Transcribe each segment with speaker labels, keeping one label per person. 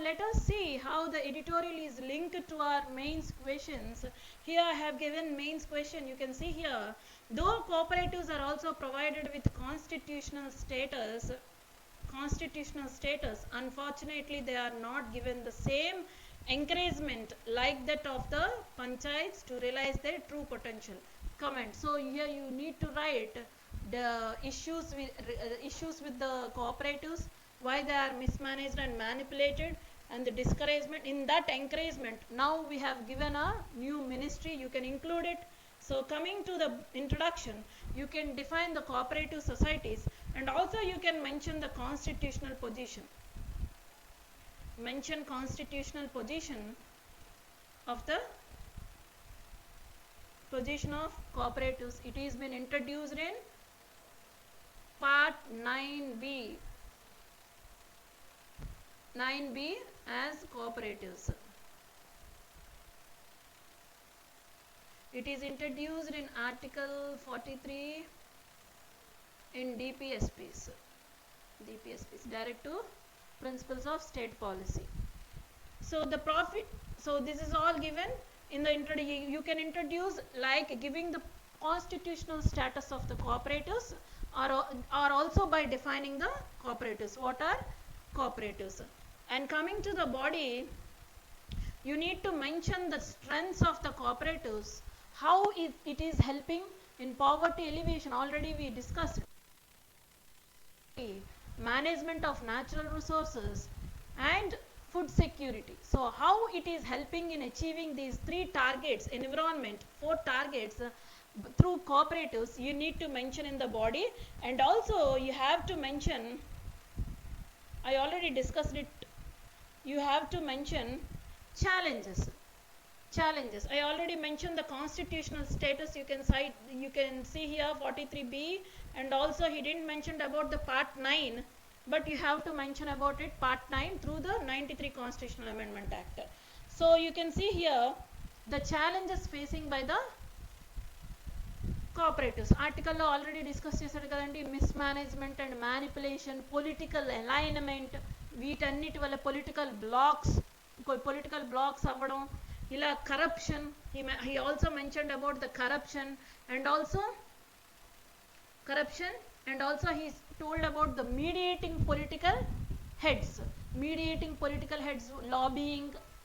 Speaker 1: let us see how the editorial is linked to our mains questions. Here I have given mains question. You can see here, though cooperatives are also provided with constitutional status, unfortunately they are not given the same encouragement like that of the panchayats to realize their true potential. Comment. So here you need to write the issues with the cooperatives, why they are mismanaged and manipulated, and the discouragement. In that encouragement, now we have given a new ministry, you can include it. So coming to the introduction, you can define the cooperative societies, and also you can mention the constitutional position. Mention constitutional position of cooperatives. It is been introduced in part 9b. 9b as cooperatives. It is introduced in article 43 in DPSPs, Directive Principles of State Policy. So the profit, so this is all given in the introduction. You can introduce like giving the constitutional status of the cooperatives, or also by defining the cooperatives. What are cooperatives? And coming to the body, you need to mention the strengths of the cooperatives, how it is helping in poverty alleviation. Already we discussed management of natural resources and food security. So how it is helping in achieving these 3 targets, environment, 4 targets through cooperatives, you need to mention in the body. And also you have to mention, I already discussed it, you have to mention challenges. I already mentioned the constitutional status. You can see here 43b, and also he didn't mention about the part 9, but you have to mention about it part 9 through the 93 Constitutional Amendment Act. So you can see here the challenges facing by the cooperatives. Article lo already discuss చేశారు కదండి, mismanagement and manipulation, political alignment, వీటన్నిటి వల్ల political blocks అవ్వడం, ఇలా corruption. He also mentioned about the corruption, and also he told about the mediating political heads,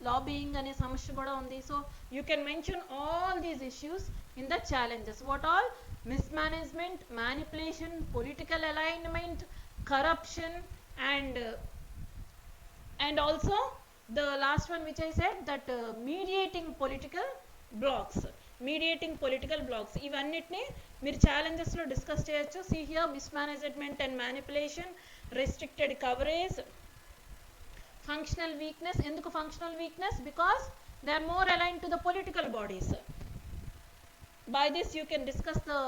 Speaker 1: lobbying అనే సమస్య కూడా ఉంది. So you can mention all these issues in the challenges. What all? Mismanagement, manipulation, political alignment, corruption, and also the last one which I said, that mediating political blocks. ఇవన్నిటిని మీరు challenges లో discuss చేయొచ్చు. See here, mismanagement and manipulation, restricted coverage, functional weakness. ఎందుకు functional weakness? Because they are more aligned to the political bodies. By this you can discuss the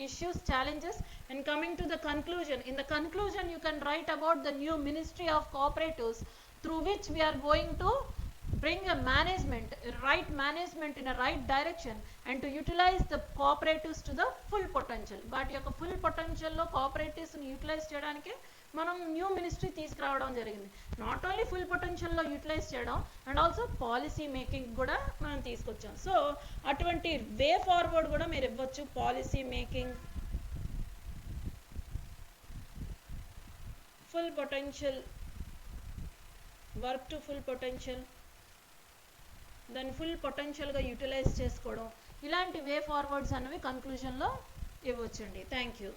Speaker 1: issues, challenges, and coming to the conclusion. In the conclusion you can write about the new Ministry of Cooperatives, through which we are going to bring a right management in a right direction, and to utilize the cooperatives to the full potential. వాటి యొక్క full potential లో cooperatives ని utilise చేయడానికి మనం new ministry తీసుకురావడం జరిగింది. Not only full potential లో utilise చేయడం, అండ్ ఆల్సో పాలసీ మేకింగ్ కూడా మనం తీసుకొచ్చాం. సో అటువంటి వే ఫార్వర్డ్ కూడా మీరు ఇవ్వచ్చు. Policy making, full potential, work to full potential, దాన్ని ఫుల్ పొటెన్షియల్గా యూటిలైజ్ చేసుకోవడం, ఇలాంటి వే ఫార్వర్డ్స్ అనేవి కన్క్లూజన్లో ఇవ్వచ్చండి. Thank you.